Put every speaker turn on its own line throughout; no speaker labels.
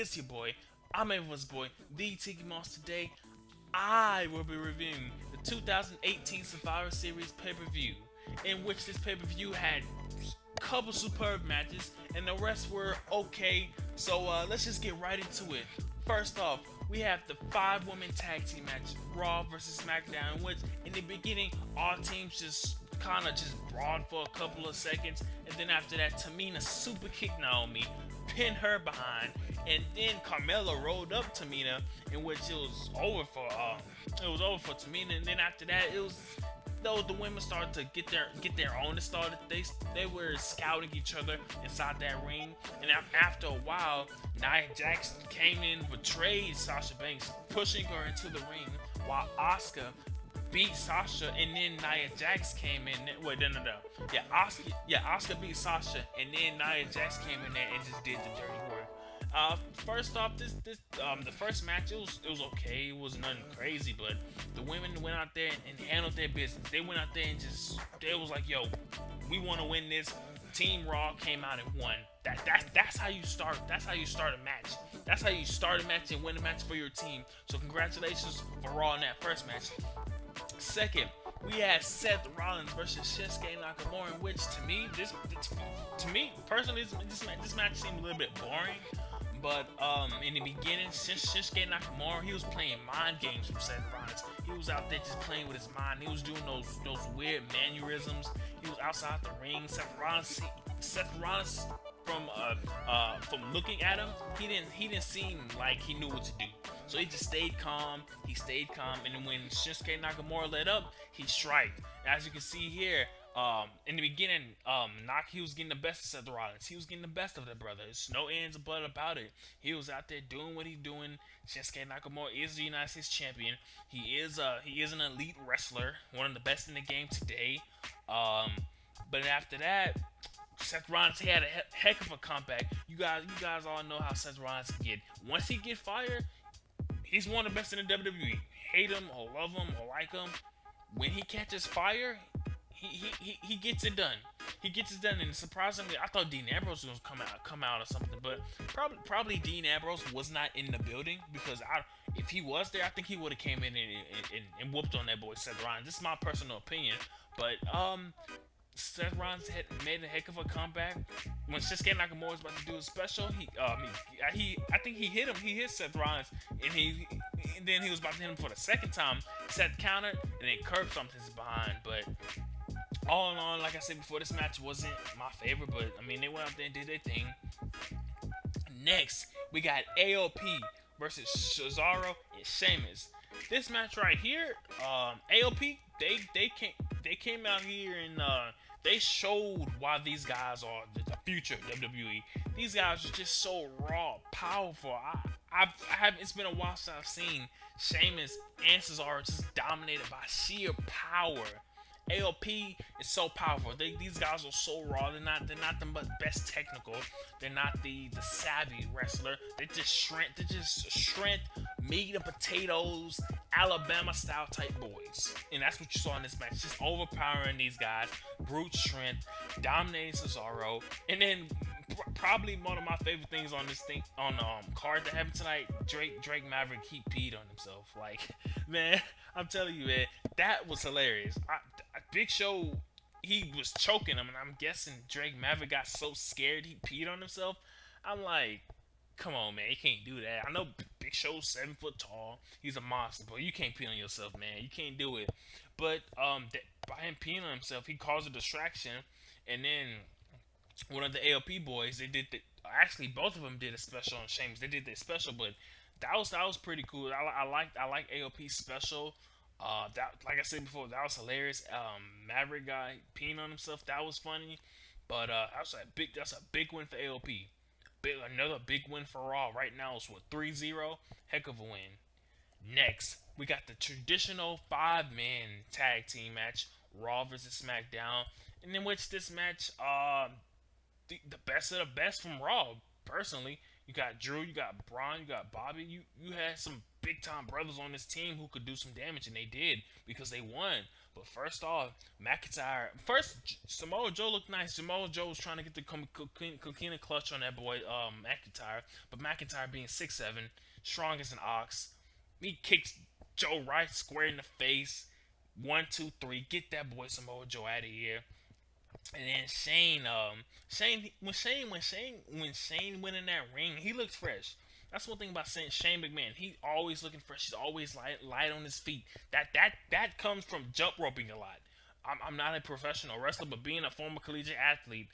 It's your boy. I'm everyone's boy, TheTkMoss. Today, I will be reviewing the 2018 Survivor Series pay-per-view, in which this pay-per-view had a couple superb matches, and the rest were okay. So let's just get right into it. First off, we have the five-woman tag team match, Raw versus SmackDown, in which in the beginning all teams just kind of just brawled for a couple of seconds, and then after that, Tamina super kicked Naomi, pinned her behind, and then Carmella rolled up Tamina, in which it was over for Tamina, and then after that, it was though the women started to get their own. It started they were scouting each other inside that ring, and after a while, Nia Jax came in, betrayed Sasha Banks, pushing her into the ring, while Asuka beat Sasha, and then Nia Jax came in. Wait, no. Asuka beat Sasha, and then Nia Jax came in there and just did the dirty work. First off, the first match it was okay. It was nothing crazy, but the women went out there and handled their business. They went out there and they was like, yo, we want to win this. Team Raw came out and won. That's how you start. That's how you start a match. That's how you start a match and win a match for your team. So congratulations for Raw in that first match. Second, we had Seth Rollins versus Shinsuke Nakamura, in which to me personally, this match seemed a little bit boring. But in the beginning, Shinsuke Nakamura, he was playing mind games with Seth Rollins. He was out there just playing with his mind. He was doing those weird mannerisms. He was outside the ring. Seth Rollins from looking at him, he didn't seem like he knew what to do. So he just stayed calm. He stayed calm, and then when Shinsuke Nakamura let up, he striked. As you can see here, in the beginning, he was getting the best of Seth Rollins. He was getting the best of the brother. There's no ends but about it. He was out there doing what he's doing. Shinsuke Nakamura is the United States champion. He is an elite wrestler, one of the best in the game today. But after that, Seth Rollins had a heck of a comeback. You guys all know how Seth Rollins can get. Once he get fired, he's one of the best in the WWE. Hate him or love him or like him, when he catches fire, he gets it done. He gets it done, and surprisingly, I thought Dean Ambrose was gonna come out or something, but probably Dean Ambrose was not in the building, because if he was there, I think he would have came in and whooped on that boy Seth Rollins. This is my personal opinion, but Seth Rollins had made a heck of a comeback. When Shinsuke Nakamura was about to do a special, I think he hit him. He hit Seth Rollins, and then he was about to hit him for the second time. Seth countered, and then curb stomped his behind. But all in all, like I said before, this match wasn't my favorite, but I mean, they went out there and did their thing. Next, we got AOP versus Cesaro and Sheamus. This match right here, AOP, they came out here and they showed why these guys are the future of WWE. These guys are just so raw, powerful. It's been a while since I've seen Sheamus and Cesaro just dominated by sheer power. AOP is so powerful. These guys are so raw. They're not the best technical. They're not the savvy wrestler. They're just strength, meat and potatoes, Alabama style type boys. And that's what you saw in this match. Just overpowering these guys, brute strength, dominating Cesaro, and then probably one of my favorite things on this thing on card that happened tonight. Drake Maverick, he peed on himself. Like, man, I'm telling you, man, that was hilarious. Big Show, he was choking him, and I'm guessing Drake Maverick got so scared he peed on himself. I'm like, come on, man, you can't do that. I know Big Show's 7 foot tall, he's a monster, but you can't pee on yourself, man. You can't do it. But by him peeing on himself, he caused a distraction, and then one of the AOP boys, actually both of them did a special on Sheamus. They did their special, but that was pretty cool. I like AOP's special. That, like I said before, that was hilarious. Maverick guy peeing on himself, that was funny. But that's a big win for AOP. Another big win for Raw. Right now it's 3-0. Heck of a win. Next, we got the traditional 5-man tag team match, Raw versus SmackDown, and in which this match, the best of the best from Raw. Personally, you got Drew, you got Braun, you got Bobby. You had some big time brothers on this team who could do some damage, and they did because they won. But first off, McIntyre. First, Samoa Joe looked nice. Samoa Joe was trying to get the coquina clutch on that boy, McIntyre. But McIntyre being 6'7", strong as an ox, he kicks Joe right square in the face. One, two, three. Get that boy Samoa Joe out of here. And then Shane went in that ring, he looked fresh. That's one thing about Shane McMahon. He always looking fresh. He's always light on his feet. That comes from jump roping a lot. I'm not a professional wrestler, but being a former collegiate athlete,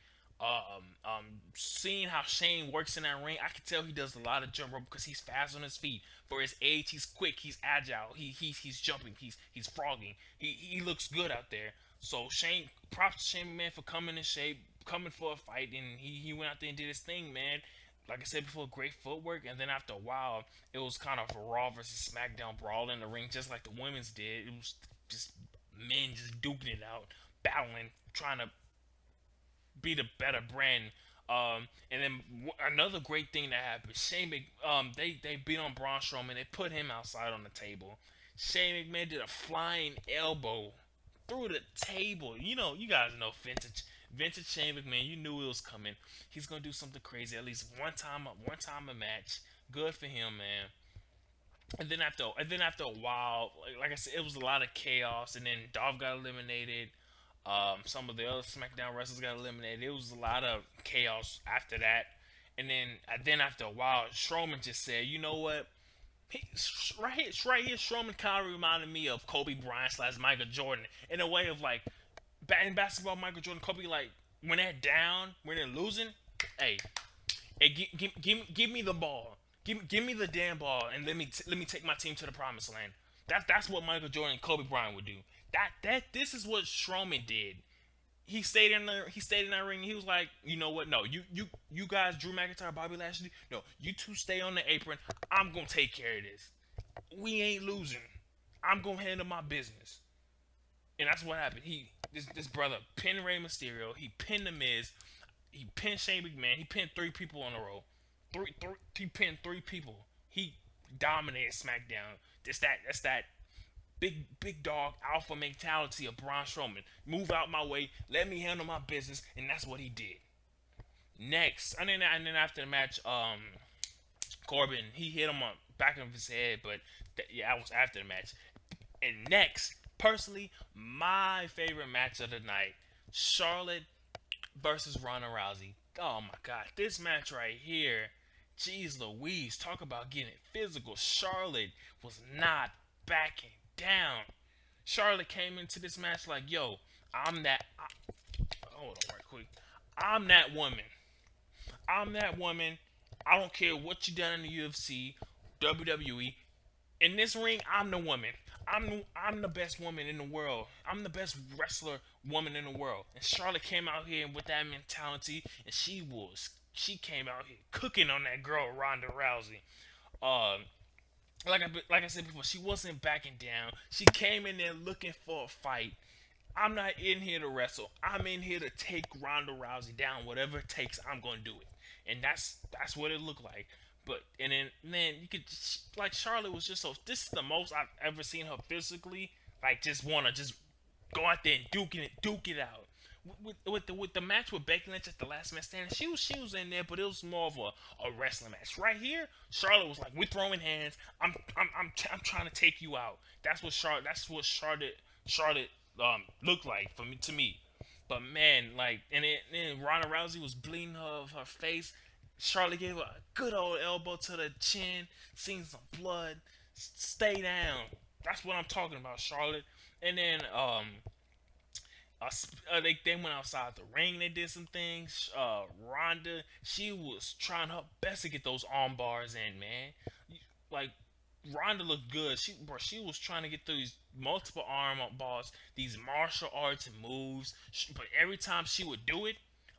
seeing how Shane works in that ring, I can tell he does a lot of jump rope because he's fast on his feet. For his age, he's quick, he's agile, he's jumping, he's frogging. He looks good out there. So props to Shane McMahon for coming in shape, coming for a fight, and he went out there and did his thing, man. Like I said before, great footwork, and then after a while, it was kind of a Raw versus SmackDown brawl in the ring, just like the women's did. It was just men just duking it out, battling, trying to be the better brand. And then another great thing that happened, they beat on Braun Strowman. They put him outside on the table. Shane McMahon did a flying elbow through the table. You guys know vintage Shane McMahon. You knew it was coming. He's gonna do something crazy at least one time a match. Good for him, man. And then after a while, like I said, it was a lot of chaos. And then Dolph got eliminated. Some of the other SmackDown wrestlers got eliminated. It was a lot of chaos after that. And then after a while, Strowman just said, "You know what? Right here, Strowman kind of reminded me of Kobe Bryant / Michael Jordan in a way of like, in basketball, Michael Jordan, Kobe, like when they're down, when they're losing, hey, give me the ball, give me the damn ball, and let me take my team to the promised land. That's what Michael Jordan and Kobe Bryant would do. This is what Strowman did. He stayed in that ring. He was like, you know what? No, you guys, Drew McIntyre, Bobby Lashley. No, you two stay on the apron. I'm gonna take care of this. We ain't losing. I'm gonna handle my business." And that's what happened. This brother pinned Rey Mysterio. He pinned The Miz. He pinned Shane McMahon. He pinned 3 people in a row. He pinned 3 people. He dominated SmackDown. That's that big dog alpha mentality of Braun Strowman. Move out my way. Let me handle my business. And that's what he did. Next, and then after the match, Corbin, he hit him on back of his head, but that was after the match. And next, personally, my favorite match of the night, Charlotte versus Ronda Rousey. Oh my God, this match right here, jeez Louise, talk about getting physical. Charlotte was not backing down. Charlotte came into this match like, yo, hold on right quick. I'm that woman. I don't care what you done in the UFC, WWE. In this ring, I'm the woman. I'm the best woman in the world. I'm the best wrestler woman in the world. And Charlotte came out here with that mentality, and she came out here cooking on that girl Ronda Rousey. Like I said before, she wasn't backing down. She came in there looking for a fight. I'm not in here to wrestle. I'm in here to take Ronda Rousey down. Whatever it takes, I'm gonna do it. And that's what it looked like. But and then you could like Charlotte was just so. This is the most I've ever seen her physically. Like just wanna just go out there and duke it out. With the match with Becky Lynch at the last man standing, she was in there, but it was more of a wrestling match. Right here, Charlotte was like, we're throwing hands. I'm trying to take you out. That's what Charlotte looked like to me. But man, like, and then Ronda Rousey was bleeding her face. Charlotte gave her a good old elbow to the chin, seen some blood. Stay down. That's what I'm talking about, Charlotte. And then they went outside the ring. They did some things. Ronda, she was trying her best to get those arm bars in, man. Like Ronda looked good. She was trying to get through these multiple arm bars, these martial arts and moves. But every time she would do it,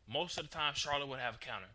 most of the time Charlotte would have a counter.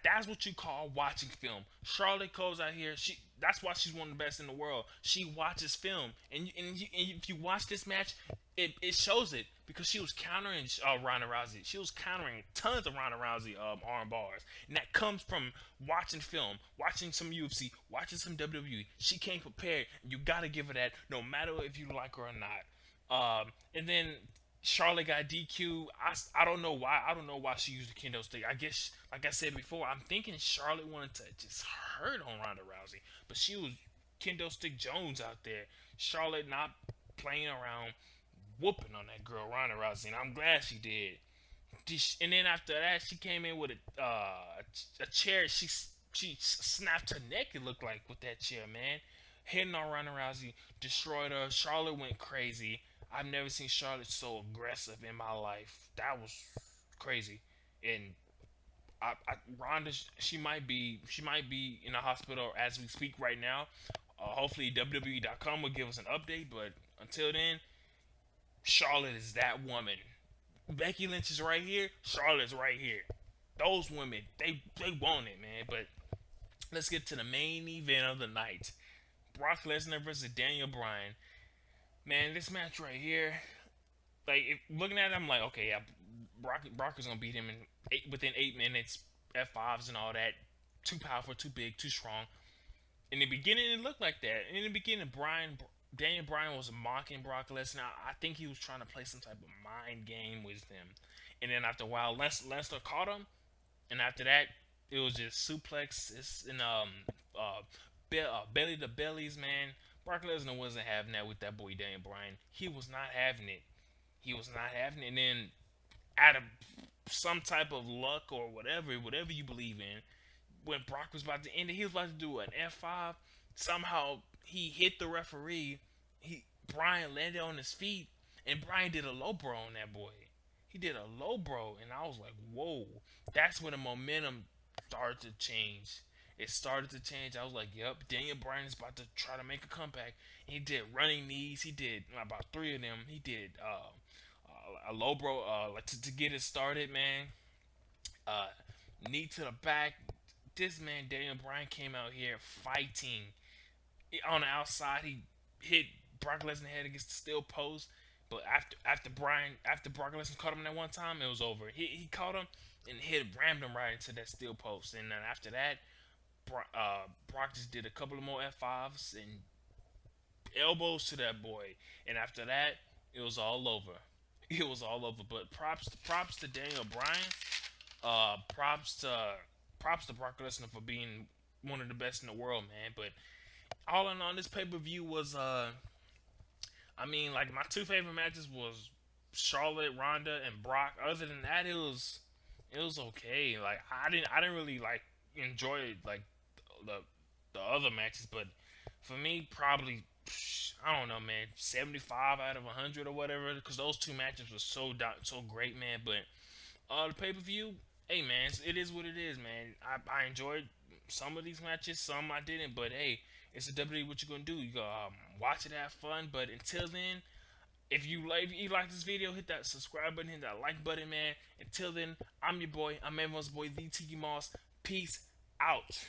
That's what you call watching film. Charlotte goes out here. That's why she's one of the best in the world. She watches film, and if you watch this match, it shows it because she was countering Ronda Rousey. She was countering tons of Ronda Rousey arm bars, and that comes from watching film, watching some UFC, watching some WWE. She came prepared. You gotta give her that, no matter if you like her or not. And then Charlotte got DQ. I don't know why. I don't know why she used the kendo stick. I guess, like I said before, I'm thinking Charlotte wanted to just hurt on Ronda Rousey, but she was kendo stick Jones out there. Charlotte not playing around, whooping on that girl Ronda Rousey, and I'm glad she did. And then after that, she came in with a chair. She snapped her neck. It looked like with that chair, man. Hitting on Ronda Rousey, destroyed her. Charlotte went crazy. I've never seen Charlotte so aggressive in my life. That was crazy. And Ronda, she might be in the hospital as we speak right now. Hopefully WWE.com will give us an update. But until then, Charlotte is that woman. Becky Lynch is right here. Charlotte's right here. Those women, they want it, man. But let's get to the main event of the night: Brock Lesnar versus Daniel Bryan. Man, this match right here, like looking at it, I'm like, okay, yeah, Brock is gonna beat him within 8 minutes, F5s and all that. Too powerful, too big, too strong. In the beginning, it looked like that. In the beginning, Daniel Bryan was mocking Brock Lesnar. I think he was trying to play some type of mind game with him. And then after a while, Lesnar caught him, and after that, it was just suplexes and belly to bellies, man. Brock Lesnar wasn't having that with that boy Daniel Bryan. He was not having it. He was not having it. And then out of some type of luck or whatever you believe in, when Brock was about to end it, he was about to do an F5. Somehow he hit the referee. Bryan landed on his feet, and Bryan did a low bro on that boy. He did a low bro, and I was like, whoa. That's when the momentum started to change. It started to change. I was like, yep, Daniel Bryan is about to try to make a comeback. He did running knees. He did about three of them. He did a low bro like to get it started, man. Uh, Knee to the back. This man, Daniel Bryan, came out here fighting. On the outside, he hit Brock Lesnar head against the steel post. But after Brock Lesnar caught him that one time, it was over. He caught him and rammed him right into that steel post. And then after that, Brock just did a couple of more F5s and elbows to that boy. And after that, it was all over. It was all over. But props to Daniel Bryan. Props to Brock Lesnar for being one of the best in the world, man. But all in all, this pay per view was I mean, like my two favorite matches was Charlotte, Ronda, and Brock. Other than that, it was okay. Like I didn't really like enjoy like the the other matches, but for me, probably I don't know, man, 75 out of 100 or whatever, because those two matches were so great, man. But the pay per view, hey man, it is what it is, man. I enjoyed some of these matches, some I didn't, but hey, it's a WWE. What you gonna do? You go watch it, have fun. But until then, if you like this video, hit that subscribe button, hit that like button, man. Until then, I'm your boy. I'm everyone's boy, TheTkMoss. Peace out.